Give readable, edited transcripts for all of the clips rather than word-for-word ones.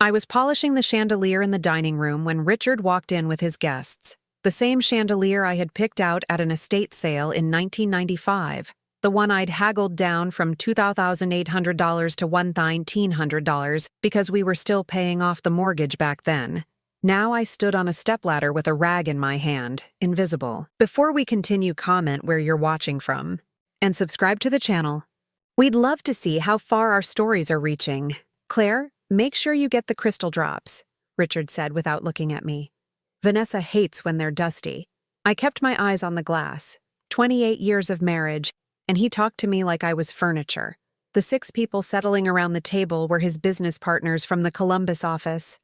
I was polishing the chandelier in the dining room when Richard walked in with his guests. The same chandelier I had picked out at an estate sale in 1995. The one I'd haggled down from $2,800 to $1,900 because we were still paying off the mortgage back then. Now I stood on a stepladder with a rag in my hand, invisible. Before we continue, comment where you're watching from. And subscribe to the channel. We'd love to see how far our stories are reaching. Claire, make sure you get the crystal drops, Richard said without looking at me. Vanessa hates when they're dusty. I kept my eyes on the glass. 28 years of marriage, and he talked to me like I was furniture. The 6 people settling around the table were his business partners from the Columbus office.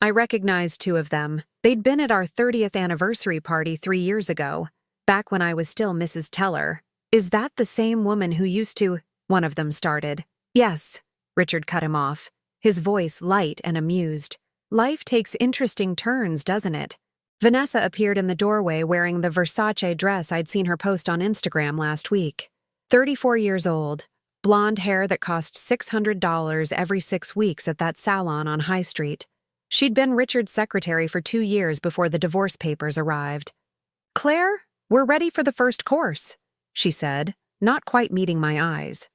I recognized 2 of them. They'd been at our 30th anniversary party 3 years ago, back when I was still Mrs. Teller. Is that the same woman who used to? One of them started. Yes, Richard cut him off, his voice light and amused. Life takes interesting turns, doesn't it? Vanessa appeared in the doorway wearing the Versace dress I'd seen her post on Instagram last week. 34 years old, blonde hair that cost $600 every 6 weeks at that salon on High Street. She'd been Richard's secretary for 2 years before the divorce papers arrived. Claire, we're ready for the first course, she said, not quite meeting my eyes.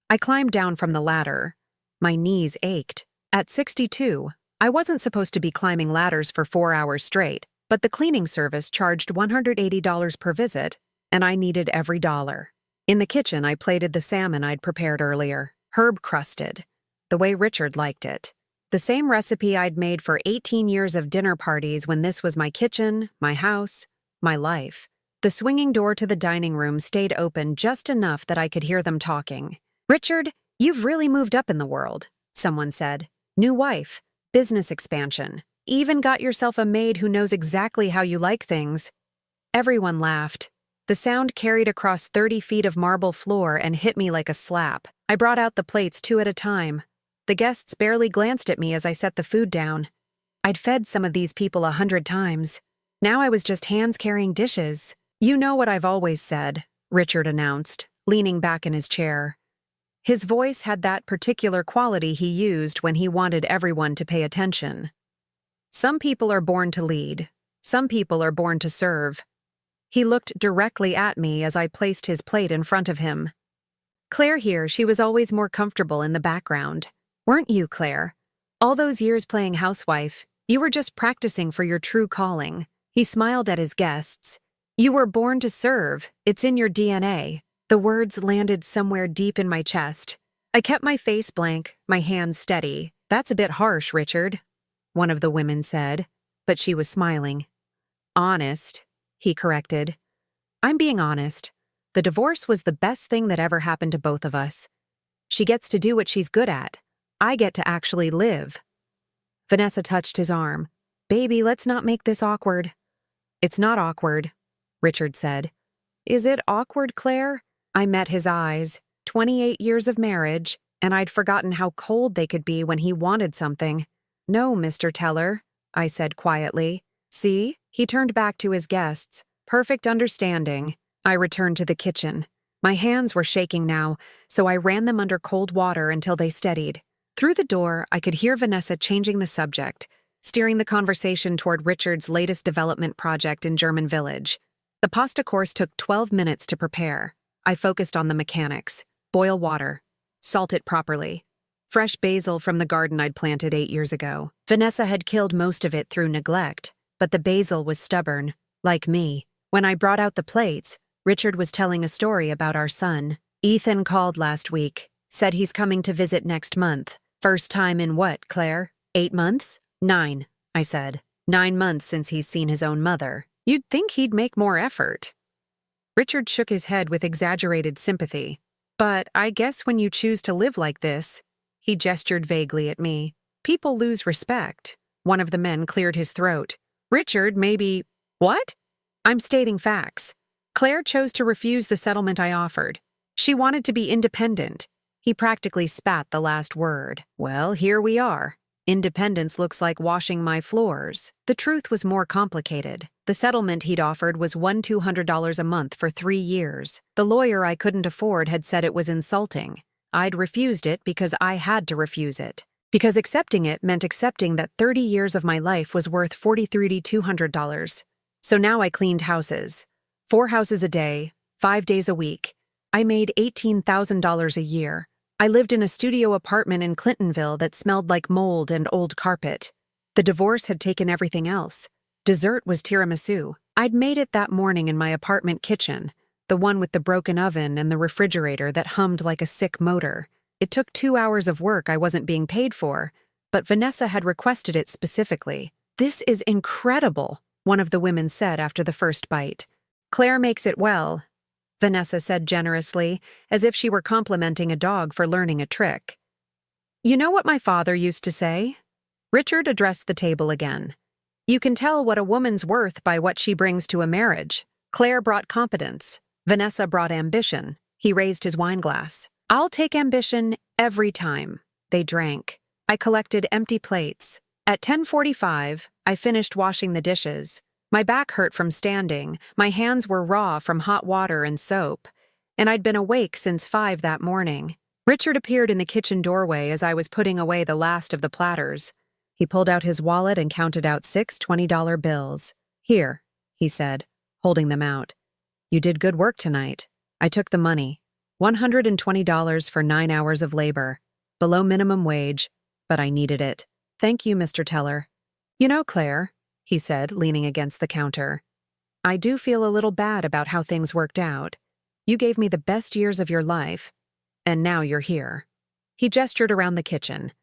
I climbed down from the ladder. My knees ached. At 62, I wasn't supposed to be climbing ladders for 4 hours straight, but the cleaning service charged $180 per visit, and I needed every dollar. In the kitchen, I plated the salmon I'd prepared earlier, herb-crusted, the way Richard liked it. The same recipe I'd made for 18 years of dinner parties when this was my kitchen, my house, my life. The swinging door to the dining room stayed open just enough that I could hear them talking. Richard, you've really moved up in the world, someone said. New wife, business expansion, even got yourself a maid who knows exactly how you like things. Everyone laughed. The sound carried across 30 feet of marble floor and hit me like a slap. I brought out the plates 2 at a time. The guests barely glanced at me as I set the food down. I'd fed some of these people 100 times. Now I was just hands carrying dishes. You know what I've always said, Richard announced, leaning back in his chair. His voice had that particular quality he used when he wanted everyone to pay attention. Some people are born to lead. Some people are born to serve. He looked directly at me as I placed his plate in front of him. Claire here, she was always more comfortable in the background. Weren't you, Claire? All those years playing housewife, you were just practicing for your true calling. He smiled at his guests. You were born to serve. It's in your DNA. The words landed somewhere deep in my chest. I kept my face blank, my hands steady. That's a bit harsh, Richard, one of the women said, but she was smiling. Honest, he corrected. I'm being honest. The divorce was the best thing that ever happened to both of us. She gets to do what she's good at. I get to actually live. Vanessa touched his arm. Baby, let's not make this awkward. It's not awkward, Richard said. Is it awkward, Claire? I met his eyes. 28 years of marriage, and I'd forgotten how cold they could be when he wanted something. No, Mr. Teller, I said quietly. See? He turned back to his guests. Perfect understanding. I returned to the kitchen. My hands were shaking now, so I ran them under cold water until they steadied. Through the door, I could hear Vanessa changing the subject, steering the conversation toward Richard's latest development project in German Village. The pasta course took 12 minutes to prepare. I focused on the mechanics. Boil water. Salt it properly. Fresh basil from the garden I'd planted 8 years ago. Vanessa had killed most of it through neglect, but the basil was stubborn, like me. When I brought out the plates, Richard was telling a story about our son. Ethan called last week, said he's coming to visit next month. First time in what, Claire? 8 months? 9, I said. 9 months since he's seen his own mother. You'd think he'd make more effort. Richard shook his head with exaggerated sympathy. But I guess when you choose to live like this, he gestured vaguely at me, people lose respect. One of the men cleared his throat. Richard, maybe... What? I'm stating facts. Claire chose to refuse the settlement I offered. She wanted to be independent. He practically spat the last word. Well, here we are. Independence looks like washing my floors. The truth was more complicated. The settlement he'd offered was $200 a month for 3 years. The lawyer I couldn't afford had said it was insulting. I'd refused it because I had to refuse it. because accepting it meant accepting that 30 years of my life was worth $4,200. So now I cleaned houses. 4 houses a day, 5 days a week. I made $18,000 a year. I lived in a studio apartment in Clintonville that smelled like mold and old carpet. The divorce had taken everything else. Dessert was tiramisu. I'd made it that morning in my apartment kitchen, the one with the broken oven and the refrigerator that hummed like a sick motor. It took 2 hours of work I wasn't being paid for, but Vanessa had requested it specifically. "This is incredible," one of the women said after the first bite. "Claire makes it well," Vanessa said generously, as if she were complimenting a dog for learning a trick. "You know what my father used to say?" Richard addressed the table again. "You can tell what a woman's worth by what she brings to a marriage." Claire brought competence. Vanessa brought ambition. He raised his wineglass. "I'll take ambition every time." They drank. I collected empty plates. At 10:45, I finished washing the dishes. My back hurt from standing, my hands were raw from hot water and soap, and I'd been awake since 5 that morning. Richard appeared in the kitchen doorway as I was putting away the last of the platters. He pulled out his wallet and counted out 6 $20 bills. "Here," he said, holding them out. "You did good work tonight." I took the money. $120 for 9 hours of labor. Below minimum wage, but I needed it. "Thank you, Mr. Teller." "You know, Claire," he said, leaning against the counter, "I do feel a little bad about how things worked out. You gave me the best years of your life, and now you're here." He gestured around the kitchen.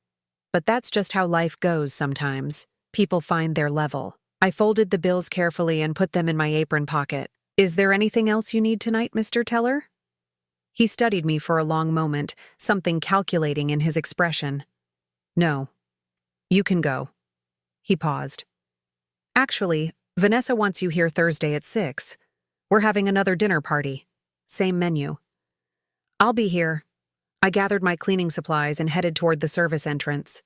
"But that's just how life goes sometimes. People find their level." I folded the bills carefully and put them in my apron pocket. "Is there anything else you need tonight, Mr. Teller?" He studied me for a long moment, something calculating in his expression. "No. You can go." He paused. "Actually, Vanessa wants you here Thursday at 6. We're having another dinner party. Same menu." "I'll be here." I gathered my cleaning supplies and headed toward the service entrance.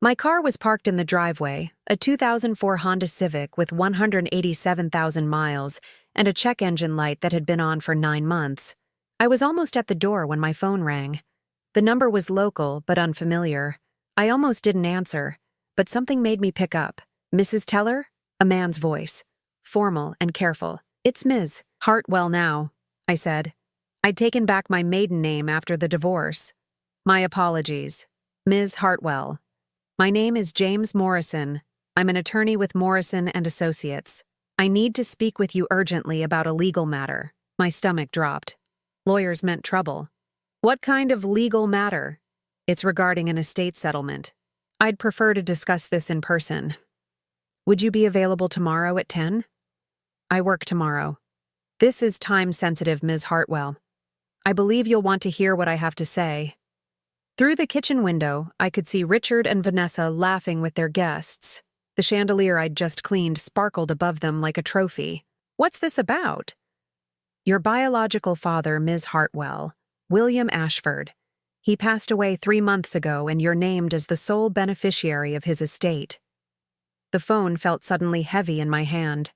My car was parked in the driveway, a 2004 Honda Civic with 187,000 miles and a check engine light that had been on for 9 months. I was almost at the door when my phone rang. The number was local but unfamiliar. I almost didn't answer, but something made me pick up. "Mrs. Teller?" A man's voice, formal and careful. "It's Ms. Hartwell now," I said. I'd taken back my maiden name after the divorce. "My apologies. Ms. Hartwell. My name is James Morrison. I'm an attorney with Morrison and Associates. I need to speak with you urgently about a legal matter." My stomach dropped. Lawyers meant trouble. "What kind of legal matter?" "It's regarding an estate settlement. I'd prefer to discuss this in person. Would you be available tomorrow at 10? "I work tomorrow." "This is time-sensitive, Ms. Hartwell. I believe you'll want to hear what I have to say." Through the kitchen window, I could see Richard and Vanessa laughing with their guests. The chandelier I'd just cleaned sparkled above them like a trophy. "What's this about?" "Your biological father, Ms. Hartwell, William Ashford. He passed away 3 months ago and you're named as the sole beneficiary of his estate." The phone felt suddenly heavy in my hand.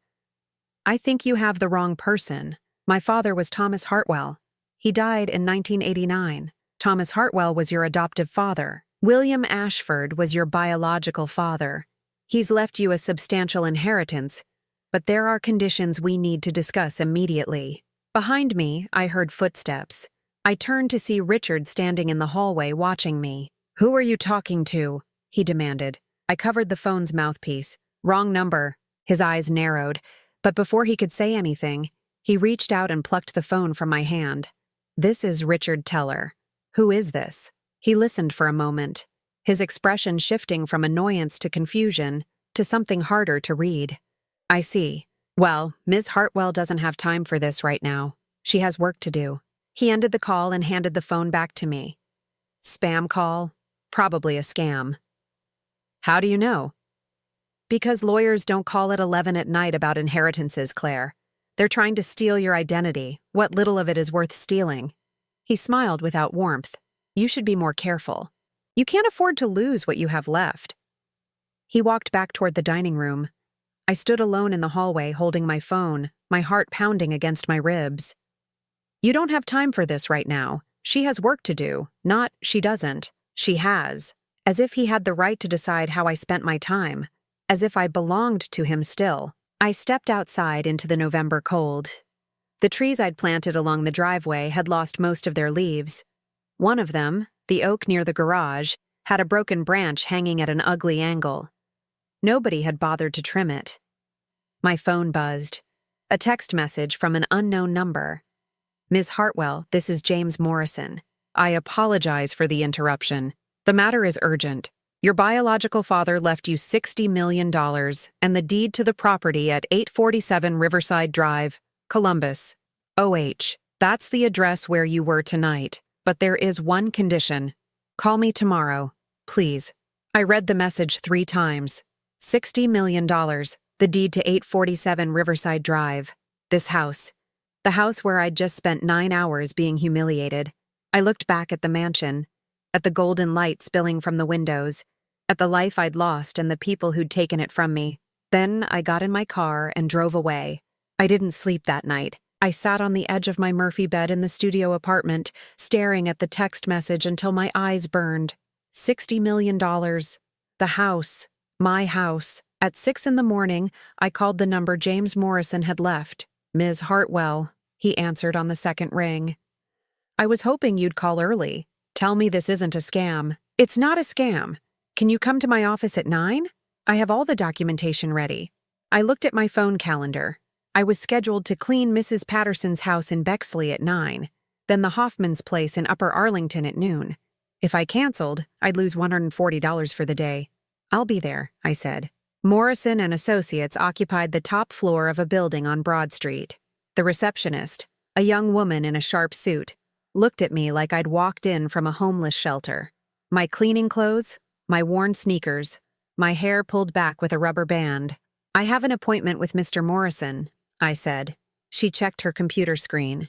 "I think you have the wrong person. My father was Thomas Hartwell. He died in 1989. Thomas Hartwell was your adoptive father. William Ashford was your biological father. He's left you a substantial inheritance, but there are conditions we need to discuss immediately." Behind me, I heard footsteps. I turned to see Richard standing in the hallway watching me. "Who are you talking to?" he demanded. I covered the phone's mouthpiece. "Wrong number." His eyes narrowed, but before he could say anything, he reached out and plucked the phone from my hand. "This is Richard Teller. Who is this?" He listened for a moment, his expression shifting from annoyance to confusion to something harder to read. "I see. Well, Ms. Hartwell doesn't have time for this right now. She has work to do." He ended the call and handed the phone back to me. "Spam call? Probably a scam." "How do you know?" "Because lawyers don't call at 11 at night about inheritances, Claire. They're trying to steal your identity, what little of it is worth stealing." He smiled without warmth. "You should be more careful. You can't afford to lose what you have left." He walked back toward the dining room. I stood alone in the hallway holding my phone, my heart pounding against my ribs. "You don't have time for this right now. She has work to do, not she doesn't. She has." as if he had the right to decide how I spent my time, as if I belonged to him still. I stepped outside into the November cold. The trees I'd planted along the driveway had lost most of their leaves. One of them, the oak near the garage, had a broken branch hanging at an ugly angle. Nobody had bothered to trim it. My phone buzzed. A text message from an unknown number. "Ms. Hartwell, this is James Morrison. I apologize for the interruption. The matter is urgent. Your biological father left you $60 million and the deed to the property at 847 Riverside Drive, Columbus, OH. That's the address where you were tonight, but there is one condition. Call me tomorrow, please." I read the message 3 times. $60 million, the deed to 847 Riverside Drive, this house. The house where I'd just spent 9 hours being humiliated. I looked back at the mansion, at the golden light spilling from the windows, at the life I'd lost and the people who'd taken it from me. Then I got in my car and drove away. I didn't sleep that night. I sat on the edge of my Murphy bed in the studio apartment, staring at the text message until my eyes burned. $60 million. The house. My house. At 6 a.m, I called the number James Morrison had left. "Ms. Hartwell," he answered on the second ring. "I was hoping you'd call early. Tell me this isn't a scam." "It's not a scam. Can you come to my office at 9? I have all the documentation ready." I looked at my phone calendar. I was scheduled to clean Mrs. Patterson's house in Bexley at 9, then the Hoffman's place in Upper Arlington at noon. If I canceled, I'd lose $140 for the day. "I'll be there," I said. Morrison and Associates occupied the top floor of a building on Broad Street. The receptionist, a young woman in a sharp suit, looked at me like I'd walked in from a homeless shelter. My cleaning clothes, my worn sneakers, my hair pulled back with a rubber band. "I have an appointment with Mr. Morrison," I said. She checked her computer screen.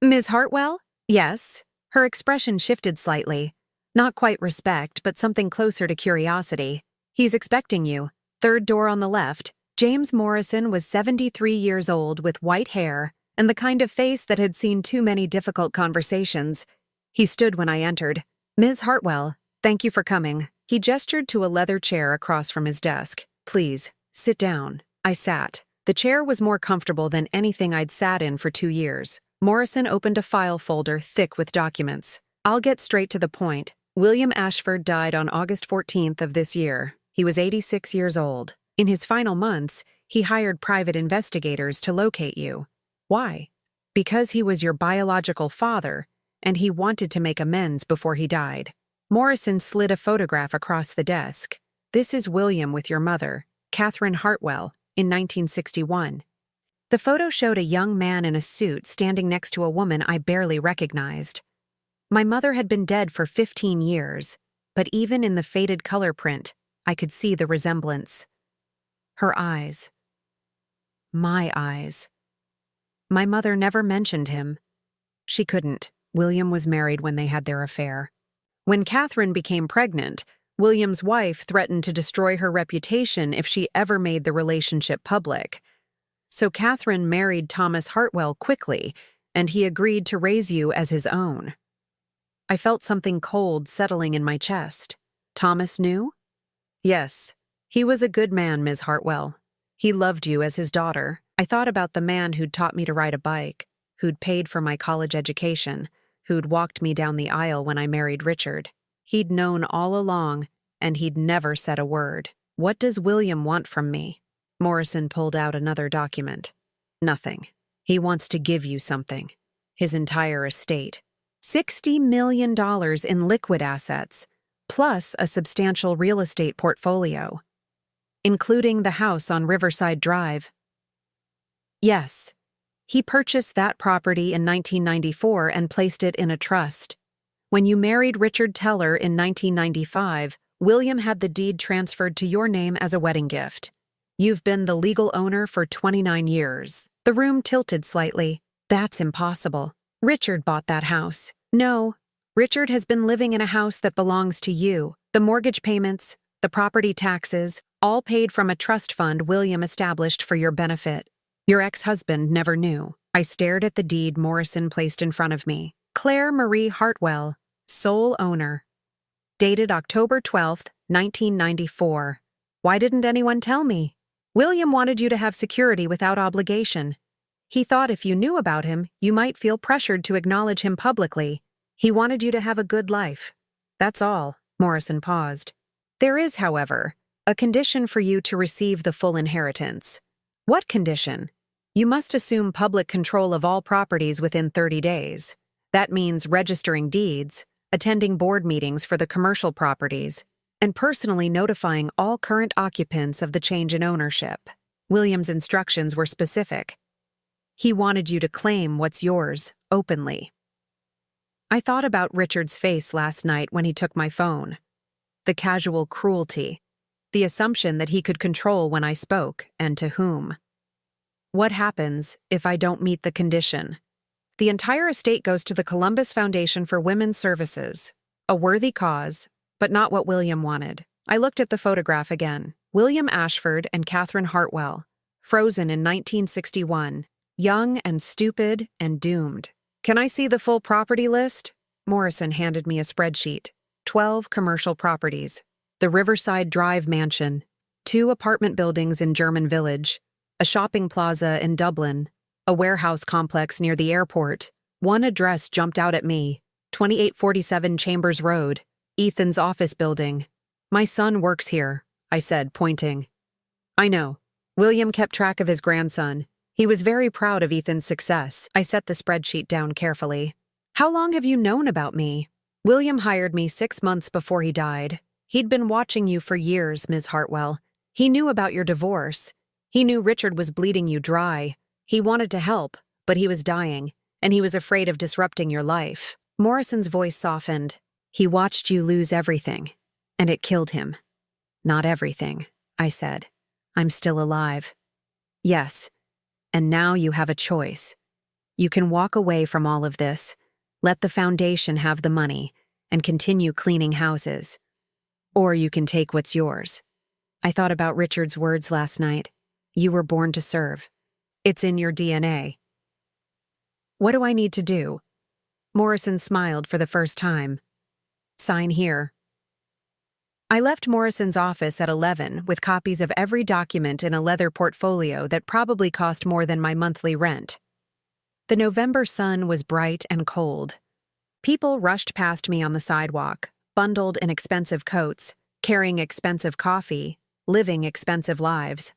"Ms. Hartwell?" "Yes." Her expression shifted slightly. Not quite respect, but something closer to curiosity. "He's expecting you. Third door on the left." James Morrison was 73 years old with white hair and the kind of face that had seen too many difficult conversations. He stood when I entered. "Ms. Hartwell, thank you for coming." He gestured to a leather chair across from his desk. "Please, sit down." I sat. The chair was more comfortable than anything I'd sat in for 2 years. Morrison opened a file folder thick with documents. "I'll get straight to the point. William Ashford died on August 14th of this year. He was 86 years old. In his final months, he hired private investigators to locate you. Why? Because he was your biological father, and he wanted to make amends before he died." Morrison slid a photograph across the desk. "This is William with your mother, Catherine Hartwell, in 1961. The photo showed a young man in a suit standing next to a woman I barely recognized. My mother had been dead for 15 years, but even in the faded color print, I could see the resemblance. Her eyes. My eyes. My mother never mentioned him. She couldn't. William was married when they had their affair. When Catherine became pregnant, William's wife threatened to destroy her reputation if she ever made the relationship public. So Catherine married Thomas Hartwell quickly, and he agreed to raise you as his own." I felt something cold settling in my chest. "Thomas knew?" "Yes. He was a good man, Ms. Hartwell. He loved you as his daughter." I thought about the man who'd taught me to ride a bike, who'd paid for my college education, who'd walked me down the aisle when I married Richard. He'd known all along, and he'd never said a word. "What does William want from me?" Morrison pulled out another document. "Nothing. He wants to give you something. His entire estate. $60 million in liquid assets, plus a substantial real estate portfolio, including the house on Riverside Drive." "Yes. He purchased that property in 1994 and placed it in a trust. When you married Richard Teller in 1995, William had the deed transferred to your name as a wedding gift. You've been the legal owner for 29 years. The room tilted slightly. "That's impossible. Richard bought that house." "No. Richard has been living in a house that belongs to you. The mortgage payments, the property taxes, all paid from a trust fund William established for your benefit. Your ex-husband never knew." I stared at the deed Morrison placed in front of me. "Claire Marie Hartwell, sole owner." Dated October 12th, 1994. Why didn't anyone tell me? William wanted you to have security without obligation. He thought if you knew about him, you might feel pressured to acknowledge him publicly. He wanted you to have a good life. That's all. Morrison paused. There is, however, a condition for you to receive the full inheritance. What condition? You must assume public control of all properties within 30 days. That means registering deeds, attending board meetings for the commercial properties, and personally notifying all current occupants of the change in ownership. William's instructions were specific. He wanted you to claim what's yours, openly. I thought about Richard's face last night when he took my phone. The casual cruelty, the assumption that he could control when I spoke and to whom. What happens if I don't meet the condition? The entire estate goes to the Columbus Foundation for Women's Services, a worthy cause, but not what William wanted. I looked at the photograph again. William Ashford and Catherine Hartwell, frozen in 1961, young and stupid and doomed. Can I see the full property list? Morrison handed me a spreadsheet. 12 commercial properties. The Riverside Drive Mansion, 2 apartment buildings in German Village, a shopping plaza in Dublin, a warehouse complex near the airport. One address jumped out at me, 2847 Chambers Road, Ethan's office building. My son works here, I said, pointing. I know. William kept track of his grandson. He was very proud of Ethan's success. I set the spreadsheet down carefully. How long have you known about me? William hired me 6 months before he died. He'd been watching you for years, Ms. Hartwell. He knew about your divorce. He knew Richard was bleeding you dry. He wanted to help, but he was dying, and he was afraid of disrupting your life. Morrison's voice softened. He watched you lose everything, and it killed him. Not everything, I said. I'm still alive. Yes, and now you have a choice. You can walk away from all of this, let the foundation have the money, and continue cleaning houses. Or you can take what's yours. I thought about Richard's words last night. You were born to serve. It's in your DNA. What do I need to do? Morrison smiled for the first time. Sign here. I left Morrison's office at 11 with copies of every document in a leather portfolio that probably cost more than my monthly rent. The November sun was bright and cold. People rushed past me on the sidewalk, bundled in expensive coats, carrying expensive coffee, living expensive lives.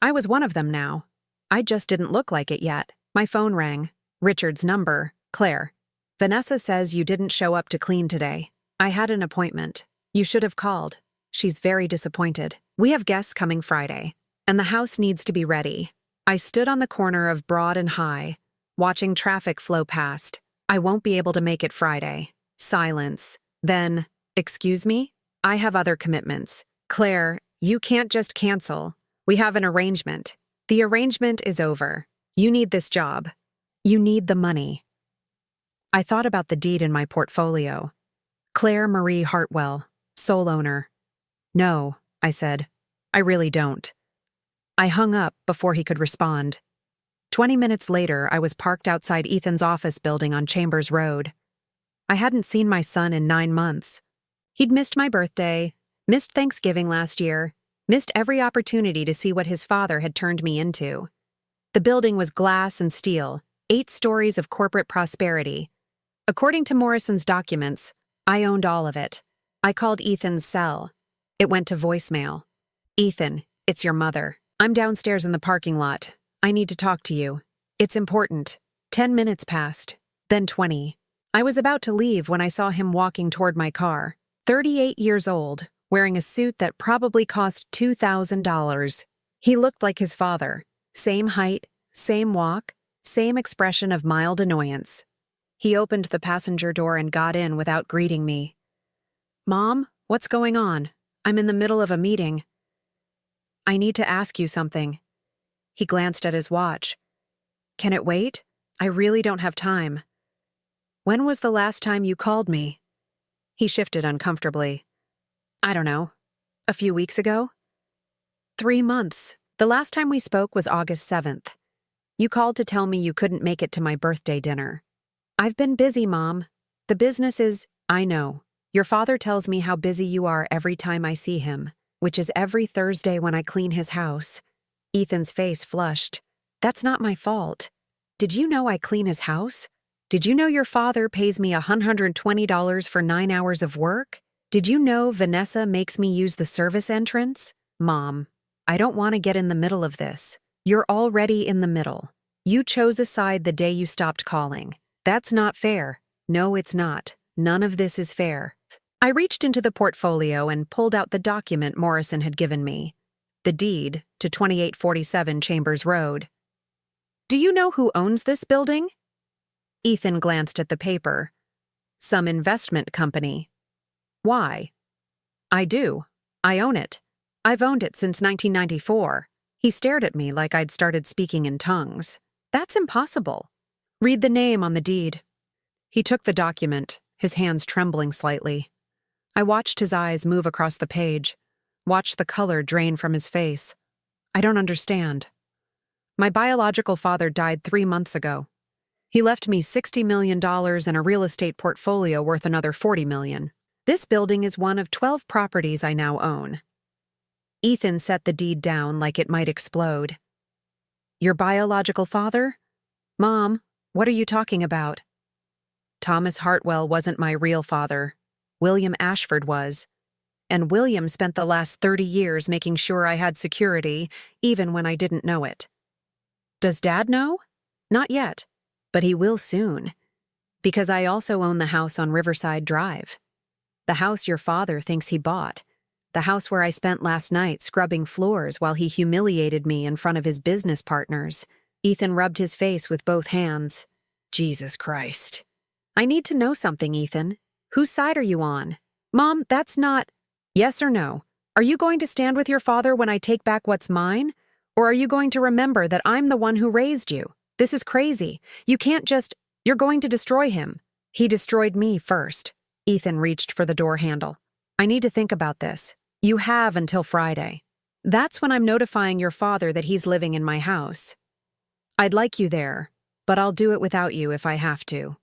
I was one of them now. I just didn't look like it yet. My phone rang. Richard's number. Claire. Vanessa says you didn't show up to clean today. I had an appointment. You should have called. She's very disappointed. We have guests coming Friday, and the house needs to be ready. I stood on the corner of Broad and High, watching traffic flow past. I won't be able to make it Friday. Silence. Then, excuse me? I have other commitments. Claire, you can't just cancel. We have an arrangement. The arrangement is over. You need this job. You need the money. I thought about the deed in my portfolio. Claire Marie Hartwell, sole owner. No, I said. I really don't. I hung up before he could respond. 20 minutes later, I was parked outside Ethan's office building on Chambers Road. I hadn't seen my son in 9 months. He'd missed my birthday, missed Thanksgiving last year, missed every opportunity to see what his father had turned me into. The building was glass and steel, 8 stories of corporate prosperity. According to Morrison's documents, I owned all of it. I called Ethan's cell. It went to voicemail. Ethan, it's your mother. I'm downstairs in the parking lot. I need to talk to you. It's important. 10 minutes passed, then 20. I was about to leave when I saw him walking toward my car. 38 years old, wearing a suit that probably cost $2,000. He looked like his father. Same height, same walk, same expression of mild annoyance. He opened the passenger door and got in without greeting me. Mom, what's going on? I'm in the middle of a meeting. I need to ask you something. He glanced at his watch. Can it wait? I really don't have time. When was the last time you called me? He shifted uncomfortably. I don't know. A few weeks ago? 3 months. The last time we spoke was August 7th. You called to tell me you couldn't make it to my birthday dinner. I've been busy, Mom. The business is, I know. Your father tells me how busy you are every time I see him, which is every Thursday when I clean his house. Ethan's face flushed. That's not my fault. Did you know I clean his house? Did you know your father pays me $120 for 9 hours of work? Did you know Vanessa makes me use the service entrance? Mom, I don't want to get in the middle of this. You're already in the middle. You chose a side the day you stopped calling. That's not fair. No, it's not. None of this is fair. I reached into the portfolio and pulled out the document Morrison had given me. The deed to 2847 Chambers Road. Do you know who owns this building? Ethan glanced at the paper. Some investment company. Why? I do. I own it. I've owned it since 1994. He stared at me like I'd started speaking in tongues. That's impossible. Read the name on the deed. He took the document, his hands trembling slightly. I watched his eyes move across the page, watched the color drain from his face. I don't understand. My biological father died 3 months ago. He left me $60 million and a real estate portfolio worth another $40 million. This building is one of 12 properties I now own. Ethan set the deed down like it might explode. Your biological father? Mom, what are you talking about? Thomas Hartwell wasn't my real father. William Ashford was. And William spent the last 30 years making sure I had security, even when I didn't know it. Does Dad know? Not yet, but he will soon. Because I also own the house on Riverside Drive. The house your father thinks he bought. The house where I spent last night scrubbing floors while he humiliated me in front of his business partners. Ethan rubbed his face with both hands. Jesus Christ. I need to know something, Ethan. Whose side are you on? Mom, that's not... Yes or no? Are you going to stand with your father when I take back what's mine? Or are you going to remember that I'm the one who raised you? This is crazy. You can't just... You're going to destroy him. He destroyed me first. Ethan reached for the door handle. I need to think about this. You have until Friday. That's when I'm notifying your father that he's living in my house. I'd like you there, but I'll do it without you if I have to.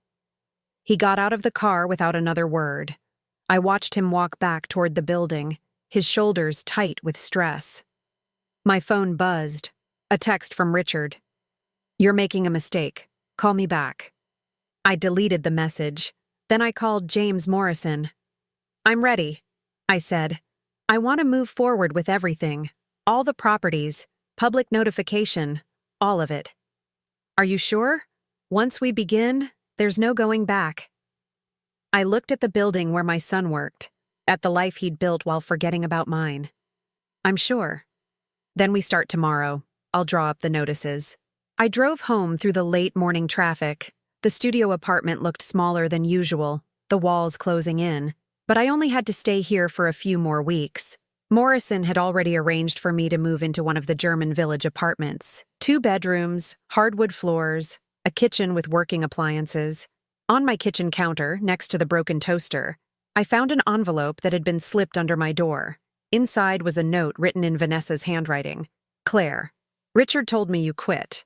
He got out of the car without another word. I watched him walk back toward the building, his shoulders tight with stress. My phone buzzed. A text from Richard. You're making a mistake. Call me back. I deleted the message. Then I called James Morrison. I'm ready, I said. I want to move forward with everything. All the properties, public notification, all of it. Are you sure? Once we begin, there's no going back. I looked at the building where my son worked, at the life he'd built while forgetting about mine. I'm sure. Then we start tomorrow. I'll draw up the notices. I drove home through the late morning traffic. The studio apartment looked smaller than usual, the walls closing in, but I only had to stay here for a few more weeks. Morrison had already arranged for me to move into one of the German Village apartments. 2 bedrooms, hardwood floors, a kitchen with working appliances. On my kitchen counter, next to the broken toaster, I found an envelope that had been slipped under my door. Inside was a note written in Vanessa's handwriting. Claire, Richard told me you quit.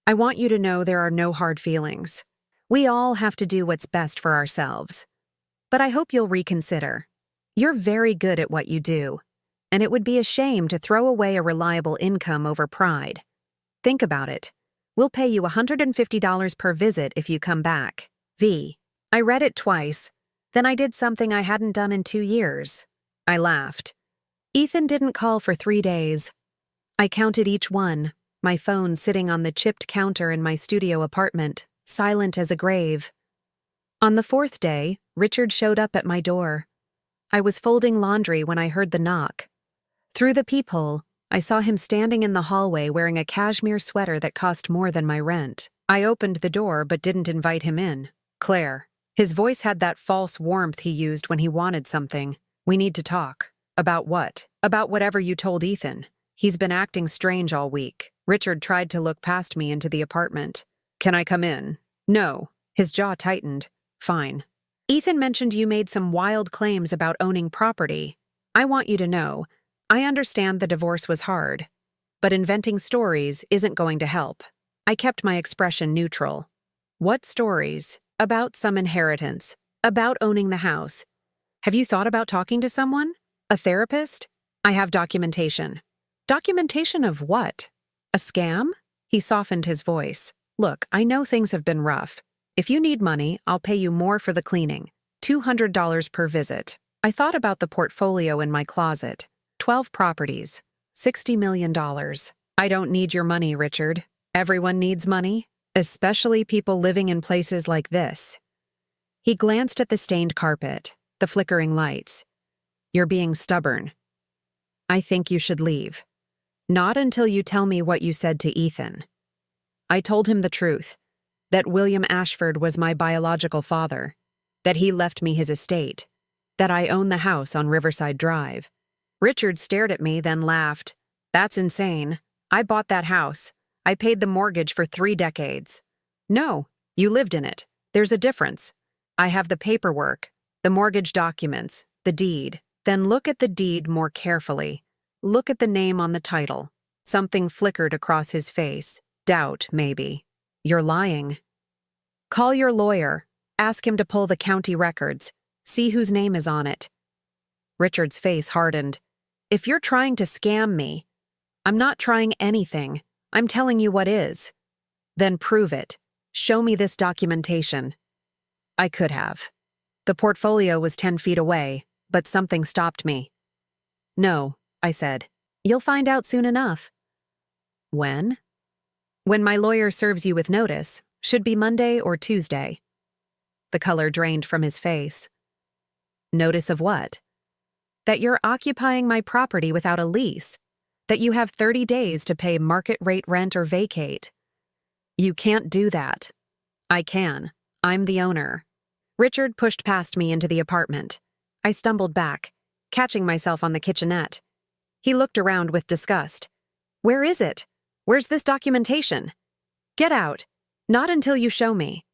I want you to know there are no hard feelings. We all have to do what's best for ourselves. But I hope you'll reconsider. You're very good at what you do, and it would be a shame to throw away a reliable income over pride. Think about it. We'll pay you $150 per visit if you come back. V. I read it twice. Then I did something I hadn't done in 2 years. I laughed. Ethan didn't call for 3 days. I counted each one, my phone sitting on the chipped counter in my studio apartment, silent as a grave. On the 4th day, Richard showed up at my door. I was folding laundry when I heard the knock. Through the peephole, I saw him standing in the hallway wearing a cashmere sweater that cost more than my rent. I opened the door but didn't invite him in. Claire. His voice had that false warmth he used when he wanted something. We need to talk. About what? About whatever you told Ethan. He's been acting strange all week. Richard tried to look past me into the apartment. Can I come in? No. His jaw tightened. Fine. Ethan mentioned you made some wild claims about owning property. I want you to know, I understand the divorce was hard, but inventing stories isn't going to help. I kept my expression neutral. What stories? About some inheritance. About owning the house. Have you thought about talking to someone? A therapist? I have documentation. Documentation of what? A scam? He softened his voice. Look, I know things have been rough. If you need money, I'll pay you more for the cleaning. $200 per visit. I thought about the portfolio in my closet. 12 properties. $60 million. I don't need your money, Richard. Everyone needs money, especially people living in places like this. He glanced at the stained carpet, the flickering lights. You're being stubborn. I think you should leave. Not until you tell me what you said to Ethan. I told him the truth, that William Ashford was my biological father, that he left me his estate, that I own the house on Riverside Drive. Richard stared at me, then laughed. That's insane. I bought that house. I paid the mortgage for 3 decades. No, you lived in it. There's a difference. I have the paperwork, the mortgage documents, the deed. Then look at the deed more carefully. Look at the name on the title. Something flickered across his face. Doubt, maybe. You're lying. Call your lawyer. Ask him to pull the county records. See whose name is on it. Richard's face hardened. If you're trying to scam me, I'm not trying anything. I'm telling you what is. Then prove it. Show me this documentation. I could have. The portfolio was 10 feet away, but something stopped me. No, I said. You'll find out soon enough. When? When my lawyer serves you with notice. Should be Monday or Tuesday. The color drained from his face. Notice of what? That you're occupying my property without a lease. That you have 30 days to pay market rate rent or vacate. You can't do that. I can. I'm the owner. Richard pushed past me into the apartment. I stumbled back, catching myself on the kitchenette. He looked around with disgust. Where is it? Where's this documentation? Get out. Not until you show me.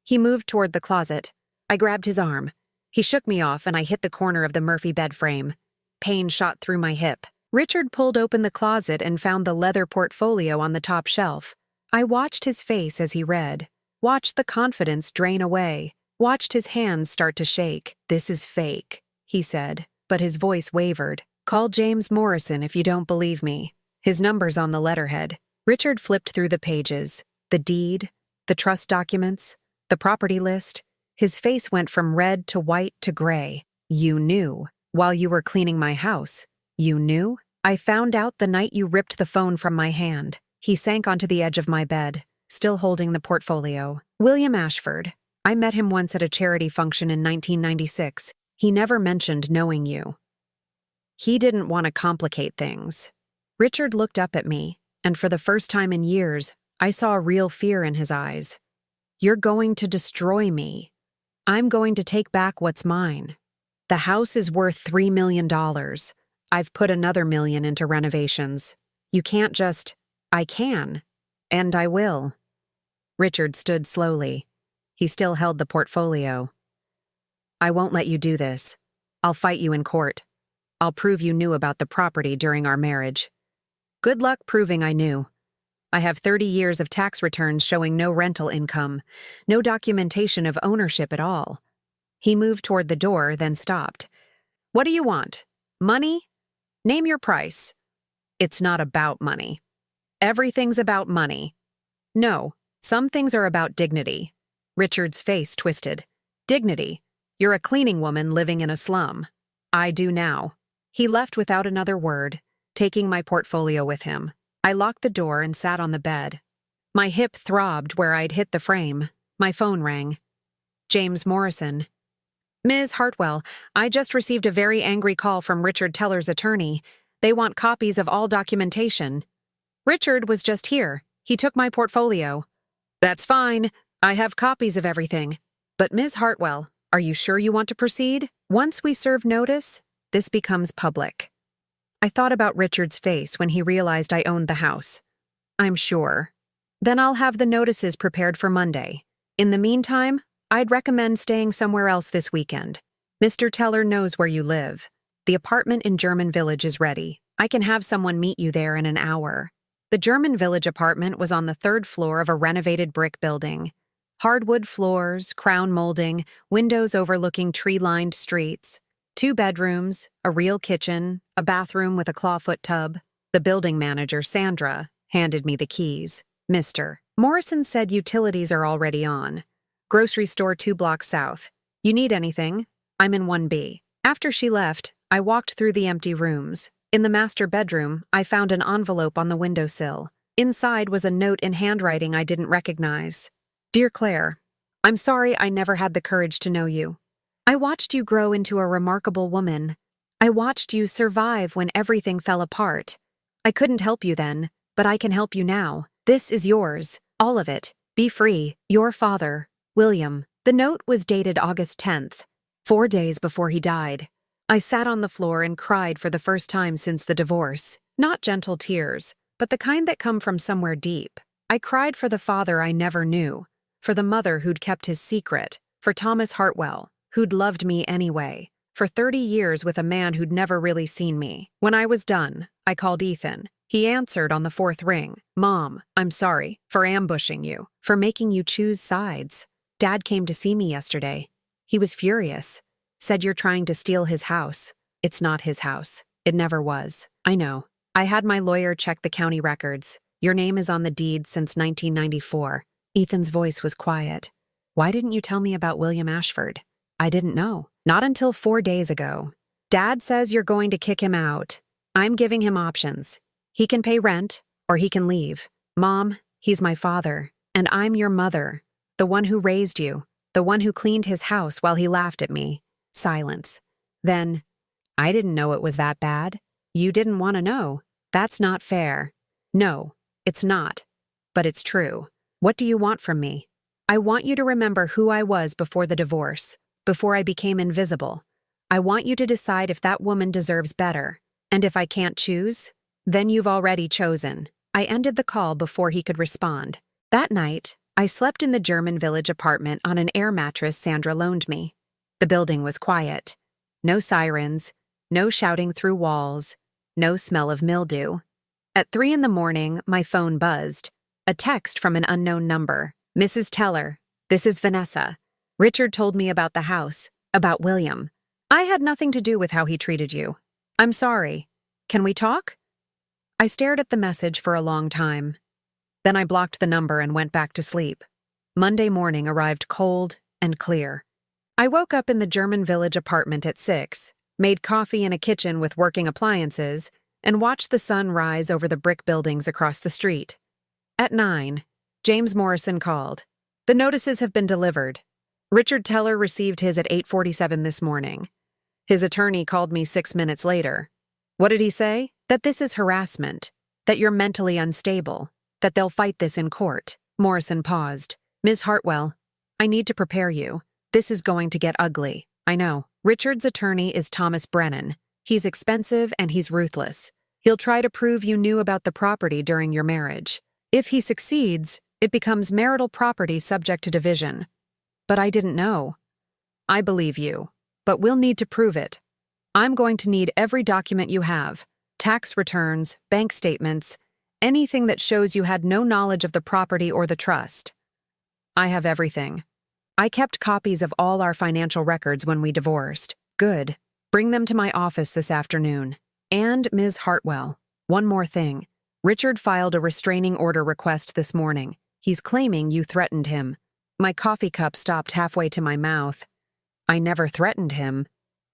He moved toward the closet. I grabbed his arm. He shook me off and I hit the corner of the Murphy bed frame. Pain shot through my hip. Richard pulled open the closet and found the leather portfolio on the top shelf. I watched his face as he read, watched the confidence drain away, watched his hands start to shake. This is fake, he said, but his voice wavered. Call James Morrison if you don't believe me. His number's on the letterhead. Richard flipped through the pages. The deed, the trust documents, the property list. His face went from red to white to gray. You knew. While you were cleaning my house. You knew? I found out the night you ripped the phone from my hand. He sank onto the edge of my bed, still holding the portfolio. William Ashford. I met him once at a charity function in 1996. He never mentioned knowing you. He didn't want to complicate things. Richard looked up at me, and for the first time in years, I saw real fear in his eyes. You're going to destroy me. I'm going to take back what's mine. The house is worth $3 million. I've put another $1 million into renovations. You can't just... I can. And I will. Richard stood slowly. He still held the portfolio. I won't let you do this. I'll fight you in court. I'll prove you knew about the property during our marriage. Good luck proving I knew. I have 30 years of tax returns showing no rental income, no documentation of ownership at all. He moved toward the door, then stopped. What do you want? Money? Name your price. It's not about money. Everything's about money. No, some things are about dignity. Richard's face twisted. Dignity. You're a cleaning woman living in a slum. I do now. He left without another word, taking my portfolio with him. I locked the door and sat on the bed. My hip throbbed where I'd hit the frame. My phone rang. James Morrison. Ms. Hartwell, I just received a very angry call from Richard Teller's attorney. They want copies of all documentation. Richard was just here. He took my portfolio. That's fine. I have copies of everything. But Ms. Hartwell, are you sure you want to proceed? Once we serve notice, this becomes public. I thought about Richard's face when he realized I owned the house. I'm sure. Then I'll have the notices prepared for Monday. In the meantime, I'd recommend staying somewhere else this weekend. Mr. Teller knows where you live. The apartment in German Village is ready. I can have someone meet you there in an hour. The German Village apartment was on the 3rd floor of a renovated brick building. Hardwood floors, crown molding, windows overlooking tree-lined streets. 2 bedrooms, a real kitchen, a bathroom with a clawfoot tub. The building manager, Sandra, handed me the keys. Mr. Morrison said utilities are already on. Grocery store 2 blocks south. You need anything? I'm in 1B. After she left, I walked through the empty rooms. In the master bedroom, I found an envelope on the windowsill. Inside was a note in handwriting I didn't recognize. Dear Claire, I'm sorry I never had the courage to know you. I watched you grow into a remarkable woman. I watched you survive when everything fell apart. I couldn't help you then, but I can help you now. This is yours, all of it. Be free. Your father, William. The note was dated August 10th, 4 days before he died. I sat on the floor and cried for the first time since the divorce. Not gentle tears, but the kind that come from somewhere deep. I cried for the father I never knew, for the mother who'd kept his secret, for Thomas Hartwell, who'd loved me anyway, for 30 years with a man who'd never really seen me. When I was done, I called Ethan. He answered on the 4th ring. Mom, I'm sorry for ambushing you, for making you choose sides. Dad came to see me yesterday. He was furious. Said you're trying to steal his house. It's not his house. It never was. I know. I had my lawyer check the county records. Your name is on the deed since 1994. Ethan's voice was quiet. Why didn't you tell me about William Ashford? I didn't know. Not until 4 days ago. Dad says you're going to kick him out. I'm giving him options. He can pay rent, or he can leave. Mom, he's my father, and I'm your mother, the one who raised you, the one who cleaned his house while he laughed at me. Silence. Then, I didn't know it was that bad. You didn't want to know. That's not fair. No, it's not. But it's true. What do you want from me? I want you to remember who I was before the divorce, before I became invisible. I want you to decide if that woman deserves better. And if I can't choose, then you've already chosen. I ended the call before he could respond. That night, I slept in the German village apartment on an air mattress Sandra loaned me. The building was quiet. No sirens, no shouting through walls, no smell of mildew. At 3 a.m, my phone buzzed. A text from an unknown number. Mrs. Teller, this is Vanessa. Richard told me about the house, about William. I had nothing to do with how he treated you. I'm sorry. Can we talk? I stared at the message for a long time. Then I blocked the number and went back to sleep. Monday morning arrived cold and clear. I woke up in the German village apartment at 6, made coffee in a kitchen with working appliances, and watched the sun rise over the brick buildings across the street. At 9, James Morrison called. The notices have been delivered. Richard Teller received his at 8:47 this morning. His attorney called me 6 minutes later. What did he say? That this is harassment, that you're mentally unstable, that they'll fight this in court. Morrison paused. Ms. Hartwell, I need to prepare you. This is going to get ugly. I know. Richard's attorney is Thomas Brennan. He's expensive and he's ruthless. He'll try to prove you knew about the property during your marriage. If he succeeds, it becomes marital property subject to division. But I didn't know. I believe you, but we'll need to prove it. I'm going to need every document you have, tax returns, bank statements, anything that shows you had no knowledge of the property or the trust. I have everything. I kept copies of all our financial records when we divorced. Good. Bring them to my office this afternoon. And Ms. Hartwell, one more thing. Richard filed a restraining order request this morning. He's claiming you threatened him. My coffee cup stopped halfway to my mouth. I never threatened him.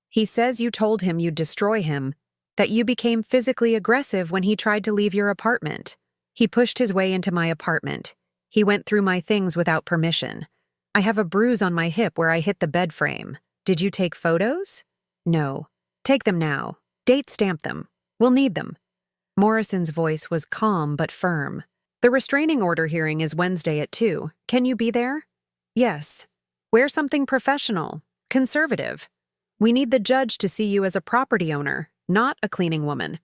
He says you told him you'd destroy him, that you became physically aggressive when he tried to leave your apartment. He pushed his way into my apartment. He went through my things without permission. I have a bruise on my hip where I hit the bed frame. Did you take photos? No. Take them now. Date stamp them. We'll need them. Morrison's voice was calm but firm. The restraining order hearing is Wednesday at 2. Can you be there? Yes. Wear something professional, conservative. We need the judge to see you as a property owner, not a cleaning woman.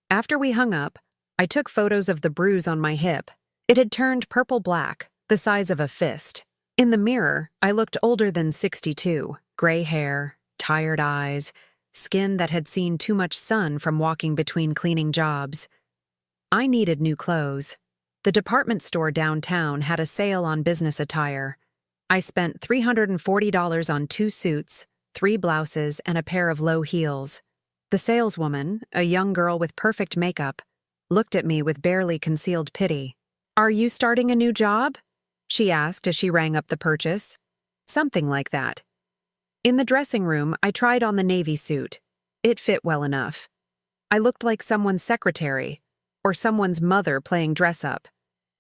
After we hung up, I took photos of the bruise on my hip. It had turned purple-black, the size of a fist. In the mirror, I looked older than 62, gray hair, tired eyes, skin that had seen too much sun from walking between cleaning jobs. I needed new clothes. The department store downtown had a sale on business attire. I spent $340 on 2 suits, 3 blouses, and a pair of low heels. The saleswoman, a young girl with perfect makeup, looked at me with barely concealed pity. "Are you starting a new job?" she asked as she rang up the purchase. Something like that. In the dressing room, I tried on the navy suit. It fit well enough. I looked like someone's secretary, or someone's mother playing dress-up.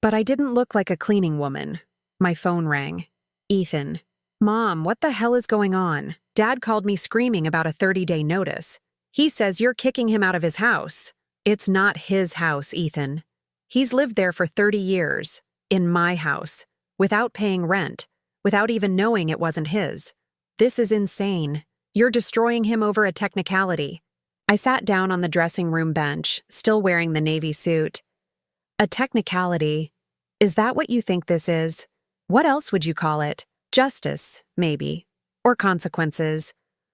But I didn't look like a cleaning woman. My phone rang. Ethan. "Mom, what the hell is going on? Dad called me screaming about a 30-day notice. He says you're kicking him out of his house." "It's not his house, Ethan. He's lived there for 30 years, in my house, without paying rent, without even knowing it wasn't his. This is insane. You're destroying him over a technicality." I sat down on the dressing room bench, still wearing the navy suit. "A technicality? Is that what you think this is? What else would you call it? Justice, maybe. Or consequences.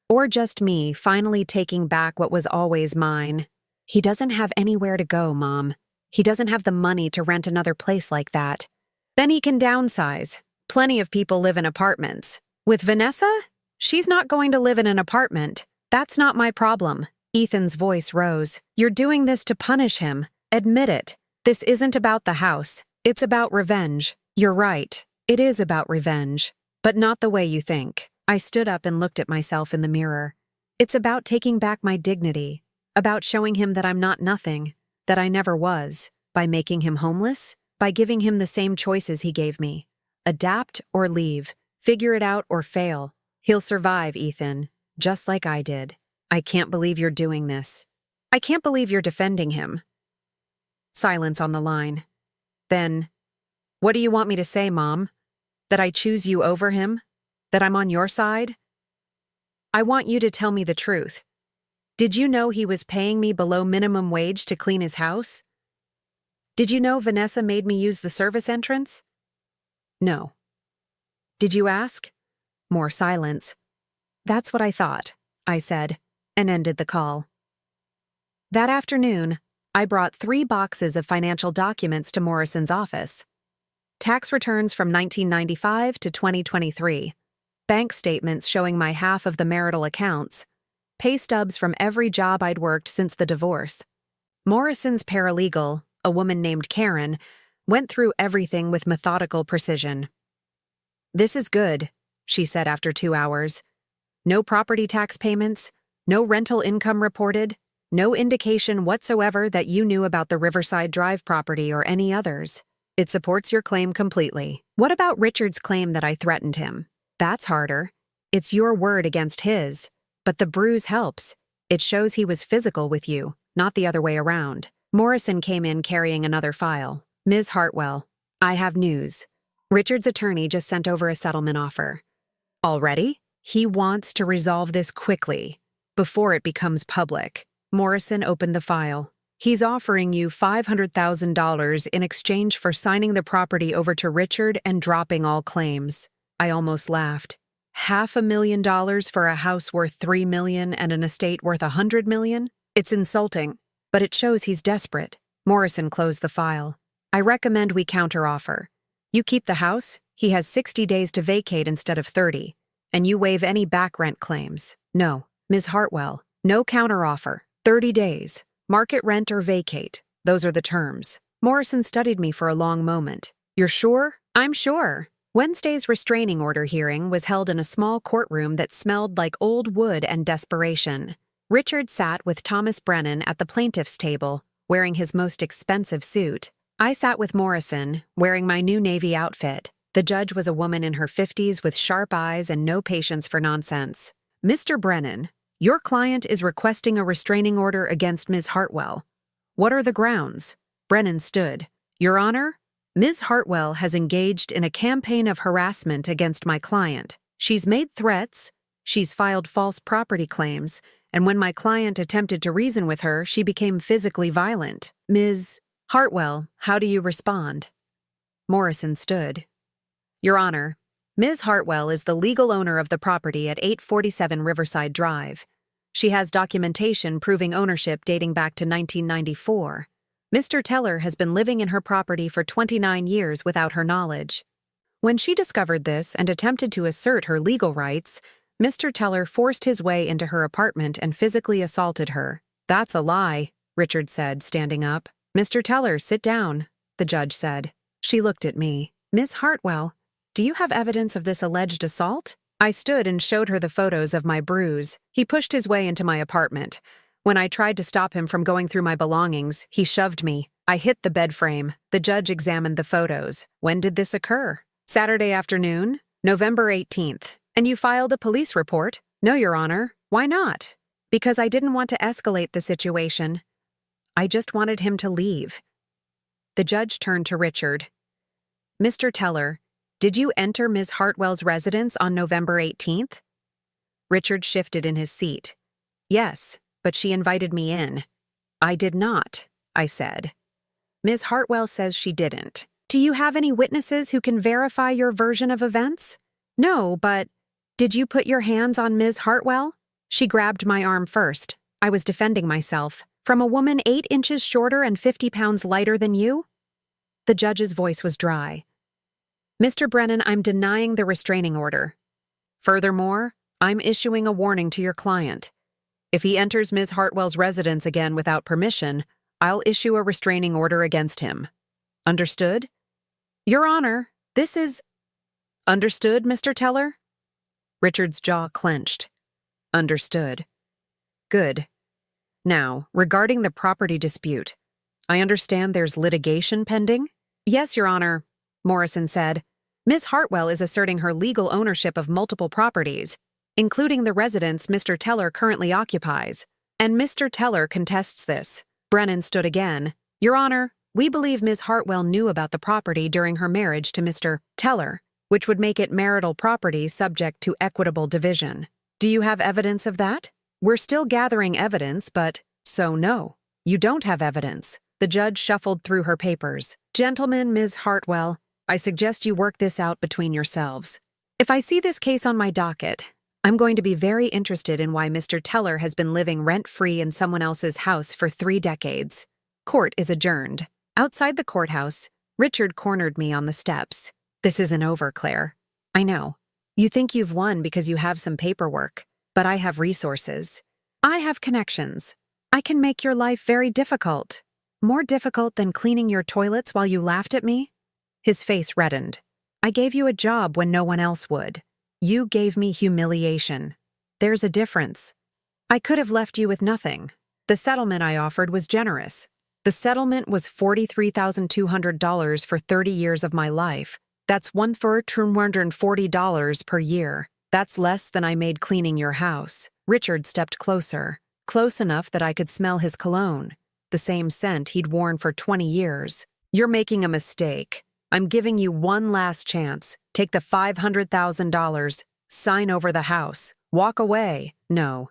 Or just me finally taking back what was always mine. He doesn't have anywhere to go, Mom. He doesn't have the money to rent another place like that. Then he can downsize. Plenty of people live in apartments. With Vanessa? She's not going to live in an apartment. That's not my problem." Ethan's voice rose. "You're doing this to punish him. Admit it. This isn't about the house. It's about revenge." "You're right. It is about revenge. But not the way you think." I stood up and looked at myself in the mirror. "It's about taking back my dignity. About showing him that I'm not nothing. That I never was. By making him homeless. By giving him the same choices he gave me. Adapt or leave. Figure it out or fail. He'll survive, Ethan. Just like I did. I can't believe you're doing this. I can't believe you're defending him." Silence on the line. Then, "What do you want me to say, Mom? That I choose you over him? That I'm on your side?" "I want you to tell me the truth. Did you know he was paying me below minimum wage to clean his house? Did you know Vanessa made me use the service entrance?" "No." "Did you ask?" More silence. "That's what I thought," I said, and ended the call. That afternoon, I brought 3 boxes of financial documents to Morrison's office. Tax returns from 1995 to 2023, bank statements showing my half of the marital accounts, pay stubs from every job I'd worked since the divorce. Morrison's paralegal, a woman named Karen, went through everything with methodical precision. "This is good," she said after 2 hours. "No property tax payments, no rental income reported, no indication whatsoever that you knew about the Riverside Drive property or any others. It supports your claim completely. What about Richard's claim that I threatened him? That's harder. It's your word against his. But the bruise helps. It shows he was physical with you, not the other way around." Morrison came in carrying another file. "Ms. Hartwell, I have news. Richard's attorney just sent over a settlement offer." "Already? He wants to resolve this quickly, before it becomes public." Morrison opened the file. "He's offering you $500,000 in exchange for signing the property over to Richard and dropping all claims." I almost laughed. $500,000 for a house worth $3 million and an estate worth $100 million? It's insulting, but it shows he's desperate. Morrison closed the file. "I recommend we counteroffer. You keep the house, he has 60 days to vacate instead of 30, and you waive any back rent claims." "No, Ms. Hartwell, no counteroffer. 30 days. Market rent or vacate. Those are the terms." Morrison studied me for a long moment. "You're sure?" "I'm sure." Wednesday's restraining order hearing was held in a small courtroom that smelled like old wood and desperation. Richard sat with Thomas Brennan at the plaintiff's table, wearing his most expensive suit. I sat with Morrison, wearing my new Navy outfit. The judge was a woman in her 50s with sharp eyes and no patience for nonsense. "Mr. Brennan, your client is requesting a restraining order against Ms. Hartwell. What are the grounds?" Brennan stood. "Your Honor, Ms. Hartwell has engaged in a campaign of harassment against my client. She's made threats, she's filed false property claims, and when my client attempted to reason with her, she became physically violent. Ms. Hartwell, how do you respond?" Morrison stood. "Your Honor, Ms. Hartwell is the legal owner of the property at 847 Riverside Drive. She has documentation proving ownership dating back to 1994. Mr. Teller has been living in her property for 29 years without her knowledge." When she discovered this and attempted to assert her legal rights, Mr. Teller forced his way into her apartment and physically assaulted her. "That's a lie," Richard said, standing up. "Mr. Teller, sit down," the judge said. She looked at me. "Miss Hartwell, do you have evidence of this alleged assault?" I stood and showed her the photos of my bruise. He pushed his way into my apartment. When I tried to stop him from going through my belongings, he shoved me. I hit the bed frame. The judge examined the photos. "When did this occur?" "Saturday afternoon, November 18th. "And you filed a police report?" "No, Your Honor." "Why not?" "Because I didn't want to escalate the situation. I just wanted him to leave." The judge turned to Richard. "Mr. Teller, did you enter Ms. Hartwell's residence on November 18th? Richard shifted in his seat. "Yes, but she invited me in." "I did not," I said. "Ms. Hartwell says she didn't." "Do you have any witnesses who can verify your version of events?" "No, but did you put your hands on Ms. Hartwell?" She grabbed my arm first. I was defending myself. "From a woman 8 inches shorter and 50 pounds lighter than you?" The judge's voice was dry. "Mr. Brennan, I'm denying the restraining order. Furthermore, I'm issuing a warning to your client. If he enters Ms. Hartwell's residence again without permission, I'll issue a restraining order against him. Understood?" "Your Honor, this is—" "Understood, Mr. Teller?" Richard's jaw clenched. "Understood. Good. Now, regarding the property dispute, I understand there's litigation pending?" "Yes, Your Honor," Morrison said. "Ms. Hartwell is asserting her legal ownership of multiple properties, including the residence Mr. Teller currently occupies, and Mr. Teller contests this." Brennan stood again. "Your Honor, we believe Ms. Hartwell knew about the property during her marriage to Mr. Teller, which would make it marital property subject to equitable division. Do you have evidence of that?" "We're still gathering evidence, but—" "So no, you don't have evidence." The judge shuffled through her papers. "Gentlemen, Ms. Hartwell, I suggest you work this out between yourselves. If I see this case on my docket, I'm going to be very interested in why Mr. Teller has been living rent-free in someone else's house for 3 decades. Court is adjourned." Outside the courthouse, Richard cornered me on the steps. "This isn't over, Claire. I know. You think you've won because you have some paperwork, but I have resources. I have connections. I can make your life very difficult. More difficult than cleaning your toilets while you laughed at me?" His face reddened. "I gave you a job when no one else would. You gave me humiliation. There's a difference. I could have left you with nothing. The settlement I offered was generous. The settlement was $43,200 for 30 years of my life. That's $1,240 per year. That's less than I made cleaning your house." Richard stepped closer, close enough that I could smell his cologne, the same scent he'd worn for 20 years. "You're making a mistake. I'm giving you one last chance. Take the $500,000, sign over the house, walk away." "No.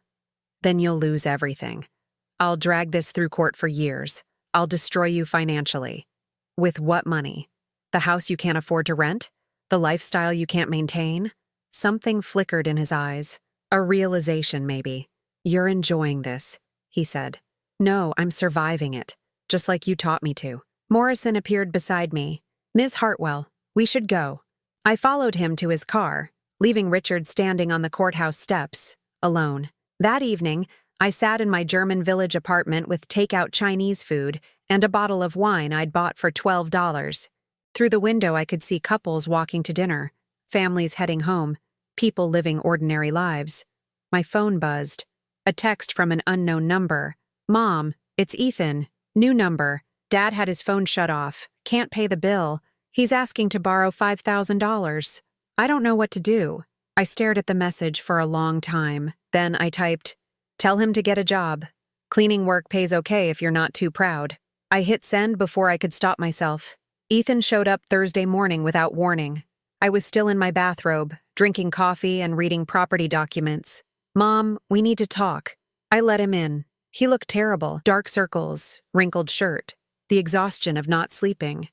Then you'll lose everything. I'll drag this through court for years. I'll destroy you financially." "With what money? The house you can't afford to rent? The lifestyle you can't maintain?" Something flickered in his eyes. A realization, maybe. "You're enjoying this," he said. "No, I'm surviving it, just like you taught me to." Morrison appeared beside me. "Ms. Hartwell, we should go." I followed him to his car, leaving Richard standing on the courthouse steps, alone. That evening, I sat in my German village apartment with takeout Chinese food and a bottle of wine I'd bought for $12. Through the window, I could see couples walking to dinner, families heading home, people living ordinary lives. My phone buzzed. A text from an unknown number. "Mom, it's Ethan. New number. Dad had his phone shut off. Can't pay the bill. He's asking to borrow $5,000. I don't know what to do." I stared at the message for a long time. Then I typed, "Tell him to get a job. Cleaning work pays okay if you're not too proud." I hit send before I could stop myself. Ethan showed up Thursday morning without warning. I was still in my bathrobe, drinking coffee and reading property documents. "Mom, we need to talk." I let him in. He looked terrible. Dark circles, wrinkled shirt, the exhaustion of not sleeping.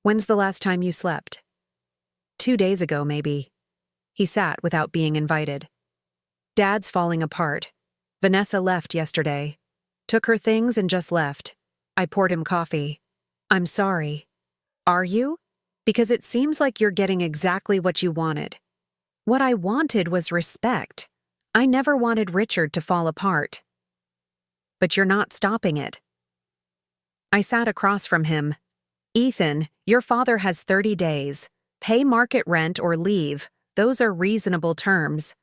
"When's the last time you slept?" 2 days ago, maybe." He sat without being invited. "Dad's falling apart. Vanessa left yesterday. Took her things and just left." I poured him coffee. "I'm sorry." "Are you?" Because it seems like you're getting exactly what you wanted. What I wanted was respect. I never wanted Richard to fall apart. But you're not stopping it. I sat across from him. Ethan, your father has 30 days. Pay market rent or leave. Those are reasonable terms.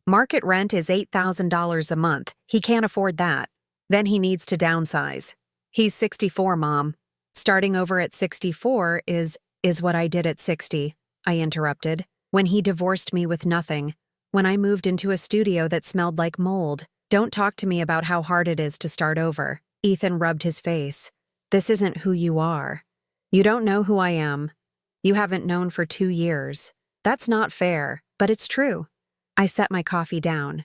Market rent is $8,000 a month. He can't afford that. Then he needs to downsize. He's 64, Mom. Starting over at 64 is what I did at 60, I interrupted. When he divorced me with nothing. When I moved into a studio that smelled like mold. Don't talk to me about how hard it is to start over. Ethan rubbed his face. This isn't who you are. You don't know who I am. You haven't known for 2 years. That's not fair, but it's true. I set my coffee down.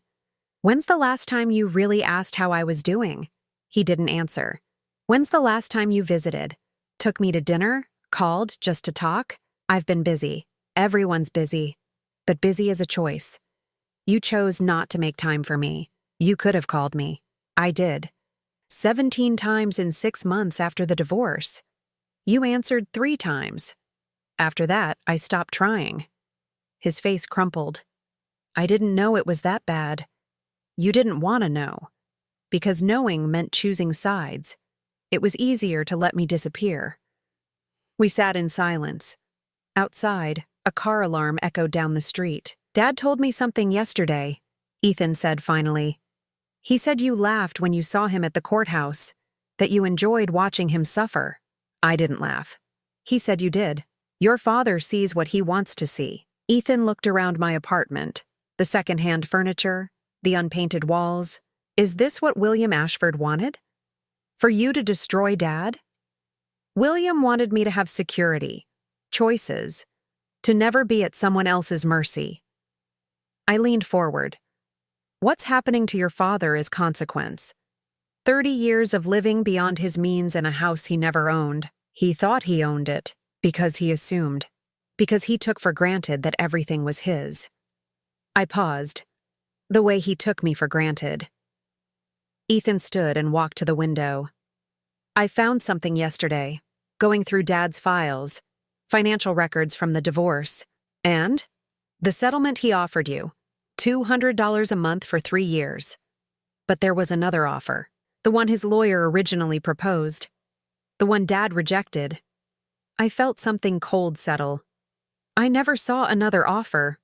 When's the last time you really asked how I was doing? He didn't answer. When's the last time you visited? Took me to dinner? Called just to talk? I've been busy. Everyone's busy. But busy is a choice. You chose not to make time for me. You could have called me. I did. 17 times in 6 months after the divorce. You answered 3 times. After that, I stopped trying. His face crumpled. I didn't know it was that bad. You didn't want to know. Because knowing meant choosing sides. It was easier to let me disappear. We sat in silence. Outside, a car alarm echoed down the street. Dad told me something yesterday, Ethan said finally. He said you laughed when you saw him at the courthouse, that you enjoyed watching him suffer. I didn't laugh. He said you did. Your father sees what he wants to see. Ethan looked around my apartment, the second-hand furniture, the unpainted walls. Is this what William Ashford wanted? For you to destroy Dad? William wanted me to have security, choices, to never be at someone else's mercy. I leaned forward. What's happening to your father is consequence. 30 years of living beyond his means in a house he never owned. He thought he owned it, because he assumed, because he took for granted that everything was his. I paused, the way he took me for granted. Ethan stood and walked to the window. I found something yesterday, going through Dad's files, financial records from the divorce, and the settlement he offered you, $200 a month for 3 years. But there was another offer, the one his lawyer originally proposed, the one Dad rejected. I felt something cold settle. I never saw another offer.